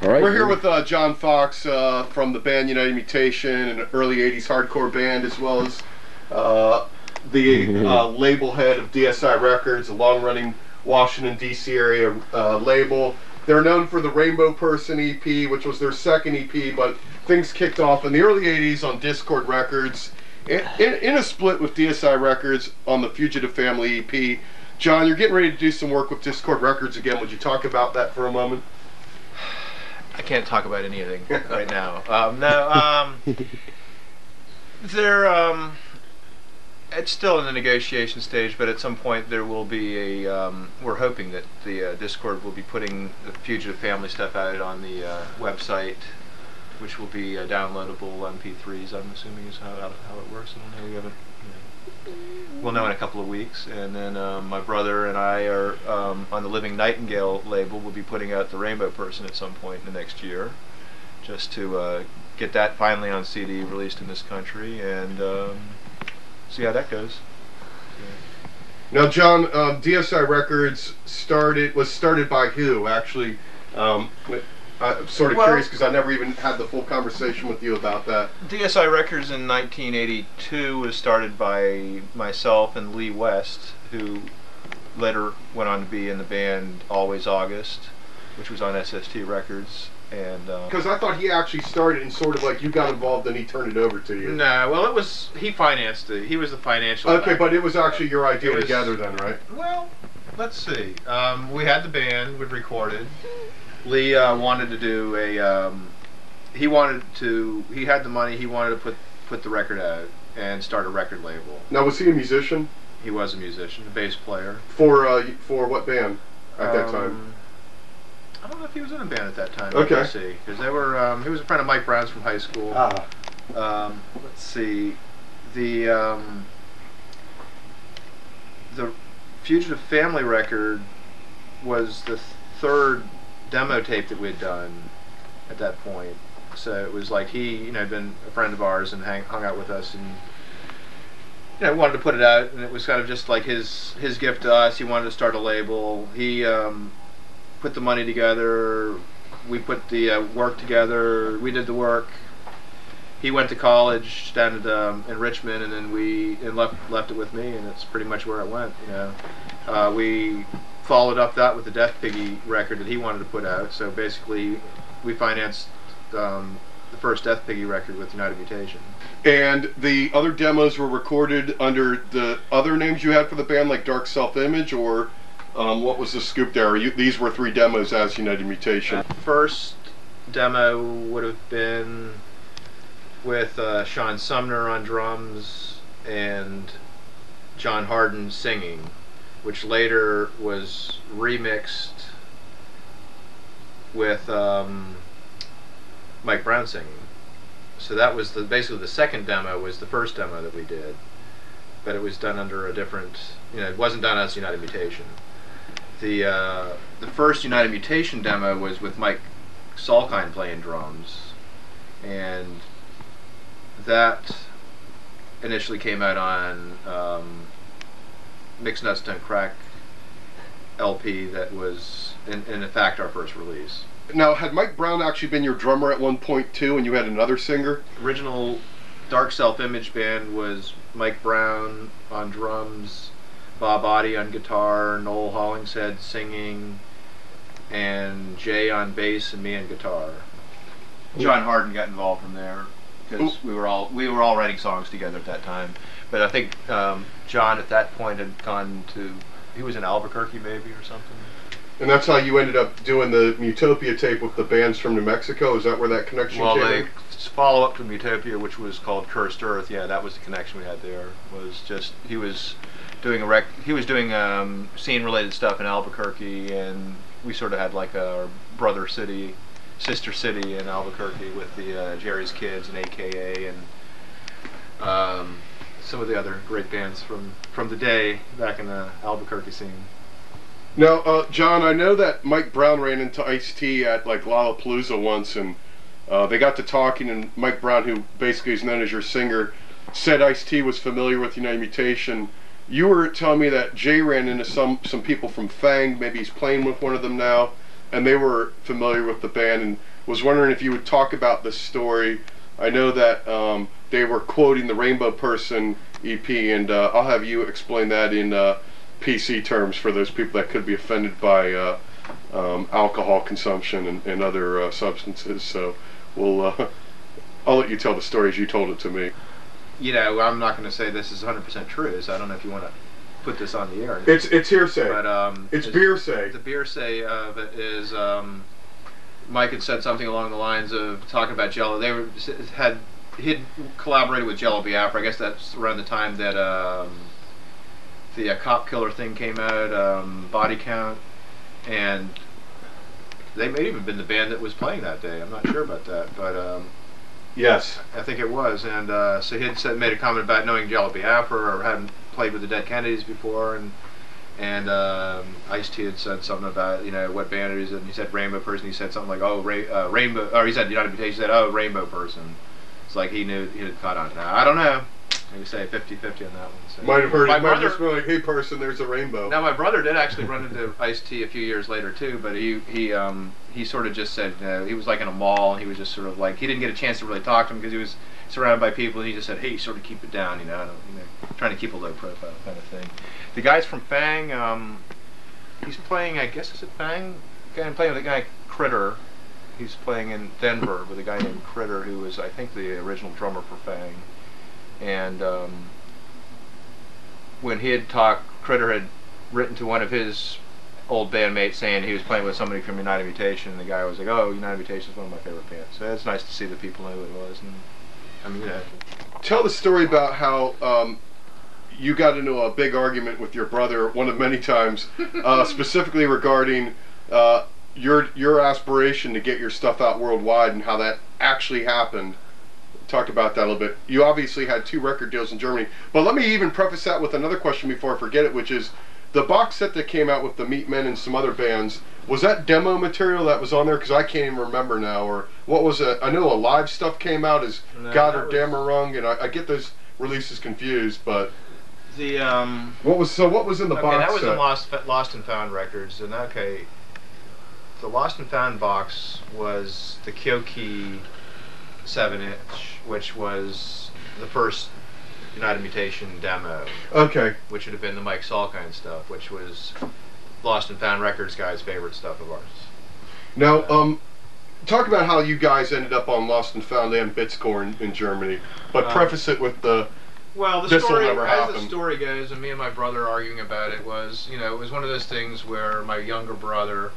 All right. We're here with John Fox from the band United Mutation, an early 80s hardcore band, as well as the label head of DSI Records, a long-running Washington, D.C. area label. They're known for the Rainbow Person EP, which was their second EP, but things kicked off in the early 80s on Discord Records, in a split with DSI Records on the Fugitive Family EP. John, you're getting ready to do some work with Discord Records again. Would you talk about that for a moment? I can't talk about anything right now. It's still in the negotiation stage, but at some point there will be a. We're hoping that the Discord will be putting the Fugitive Family stuff out on the website, which will be downloadable MP3s. I'm assuming is how it works. I don't know. We haven't. We'll know in a couple of weeks, and then my brother and I are on the Living Nightingale label. We'll be putting out the Rainbow Person at some point in the next year, just to get that finally on CD released in this country, and see how that goes. Now, John, DSI Records was started by who? Actually, I'm sort of curious because I never even had the full conversation with you about that. DSI Records in 1982 was started by myself and Lee West, who later went on to be in the band Always August, which was on SST Records. And because I thought he actually started and sort of like you got involved and he turned it over to you. No, well, he financed it. He was the financial. Okay, but it was actually your idea together then, right? Well, let's see. We had the band, we recorded. Lee wanted to do a. He had the money. He wanted to put the record out and start a record label. Now, was he a musician? He was a musician, a bass player. For what band at that time? I don't know if he was in a band at that time. Okay. Let's see, because they were. He was a friend of Mike Brown's from high school. Ah. Let's see, the Fugitive Family record was the third demo tape that we had done at that point. So it was like he, had been a friend of ours and hung out with us, and wanted to put it out, and it was kind of just like his gift to us. He wanted to start a label. He put the money together. We put the work together. We did the work. He went to college down in Richmond, and then left it with me, and it's pretty much where it went. We followed up that with the Death Piggy record that he wanted to put out. So basically, we financed the first Death Piggy record with United Mutation. And the other demos were recorded under the other names you had for the band, like Dark Self-Image, or what was the scoop there? These were 3 demos as United Mutation. First demo would have been with Sean Sumner on drums and John Harden singing, which later was remixed with Mike Brown singing. So that was basically the second demo was the first demo that we did, but it was done under a different, it wasn't done as United Mutation. The first United Mutation demo was with Mike Salkind playing drums, and that initially came out on Mixed Nuts Don't Crack LP that was in fact our first release. Now, had Mike Brown actually been your drummer at one point too, and you had another singer? Original Dark Self-Image band was Mike Brown on drums, Bob Oddie on guitar, Noel Hollingshead singing, and Jay on bass and me on guitar. John Harden got involved from there because we were all writing songs together at that time. But I think John at that point had gone to, he was in Albuquerque maybe or something. And that's how you ended up doing the Mutopia tape with the bands from New Mexico? Is that where that connection came in? Well, the follow-up to Mutopia, which was called Cursed Earth, yeah, that was the connection we had there. Was just, he was doing scene-related stuff in Albuquerque, and we sort of had like a brother city, sister city in Albuquerque with the Jerry's Kids and AKA and some of the other great bands from the day back in the Albuquerque scene. Now, John, I know that Mike Brown ran into Ice-T at like Lollapalooza once, and they got to talking, and Mike Brown, who basically is known as your singer, said Ice-T was familiar with United Mutation. You were telling me that Jay ran into some people from Fang, maybe he's playing with one of them now. and they were familiar with the band, and was wondering if you would talk about the story. I know that they were quoting the Rainbow Person EP, and I'll have you explain that in PC terms for those people that could be offended by alcohol consumption and other substances. So I'll let you tell the story as you told it to me. You know, I'm not going to say this is 100% true, so I don't know if you want to put this on the air. It's hearsay. But it's beersay. The beersay of it is Mike had said something along the lines of talking about Jello. He'd collaborated with Jello Biafra. I guess that's around the time that the cop killer thing came out, Body Count, and they may have even been the band that was playing that day. I'm not sure about that, but yes, I think it was. And so he had made a comment about knowing Jello Biafra or hadn't played with the Dead Kennedys before, and Ice-T had said something about, you know, what band it is, and he said Rainbow Person. He said something like, oh, Rainbow, or he said United Mutation. He said, oh, Rainbow Person. It's like he knew, he had caught on. Now, I don't know. Maybe say 50-50 on that one. So. Might have heard my it. Might just be like, hey, person, there's a rainbow. Now, my brother did actually run into Ice-T a few years later too, but he sort of just said, he was like in a mall, and he was just sort of like, he didn't get a chance to really talk to him because he was surrounded by people, and he just said, hey, sort of keep it down, you know, trying to keep a low profile kind of thing. The guys from Fang, he's playing, I guess, is it Fang? I'm playing with a guy, Critter. He's playing in Denver with a guy named Critter, who was, I think, the original drummer for Fang. And when he had talked, Critter had written to one of his old bandmates saying he was playing with somebody from United Mutation, and the guy was like, oh, United Mutation is one of my favorite bands. So it's nice to see that people knew who it was. And I mean, tell the story about how you got into a big argument with your brother, one of many times, specifically regarding your aspiration to get your stuff out worldwide and how that actually happened. Talk about that a little bit. You obviously had 2 record deals in Germany, but let me even preface that with another question before I forget it, which is the box set that came out with the Meat Men and some other bands. Was that demo material that was on there? Because I can't even remember now. Or what was it? I know a live stuff came out as Goddard Damerung, and I get those releases confused. But the what was in the box? That was set? in Lost and Found Records, and okay, the Lost and Found box was the Kyoki 7-inch, which was the first United Mutation demo. Okay. Which would have been the Mike Salkind stuff, which was Lost and Found Records guys' favorite stuff of ours. Now, talk about how you guys ended up on Lost and Found and Bitscore in Germany, but preface it with the. Well, the story, as the story goes, and me and my brother arguing about it was, you know, it was one of those things where my younger brother,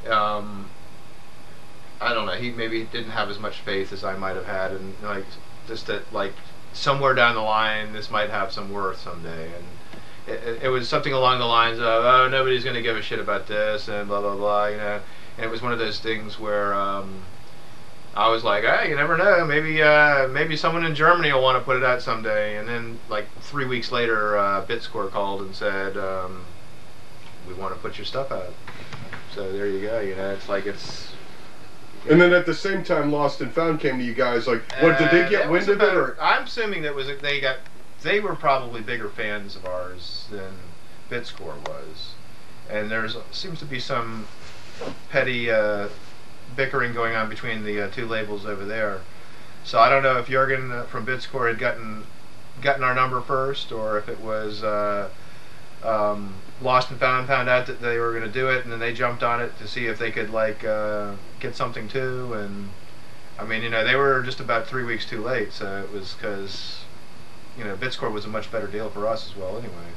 I don't know, he maybe didn't have as much faith as I might have had, and like just that, like somewhere down the line, this might have some worth someday, and it was something along the lines of, oh, nobody's going to give a shit about this, and blah blah blah, you know, and it was one of those things where I was like, hey, you never know, maybe someone in Germany will want to put it out someday, and then like 3 weeks later, Bitscore called and said, we want to put your stuff out. So there you go, you know, it's like it's. And then at the same time, Lost and Found came to you guys. Like, what did they get wind of it? Or? I'm assuming that was they were probably bigger fans of ours than Bitscore was, and seems to be some petty bickering going on between the 2 labels over there. So I don't know if Jürgen from Bitscore had gotten our number first, or if it was Lost and Found out that they were going to do it, and then they jumped on it to see if they could like get something too. And I mean, you know, they were just about 3 weeks too late, so it was because, you know, Bitscore was a much better deal for us as well anyway.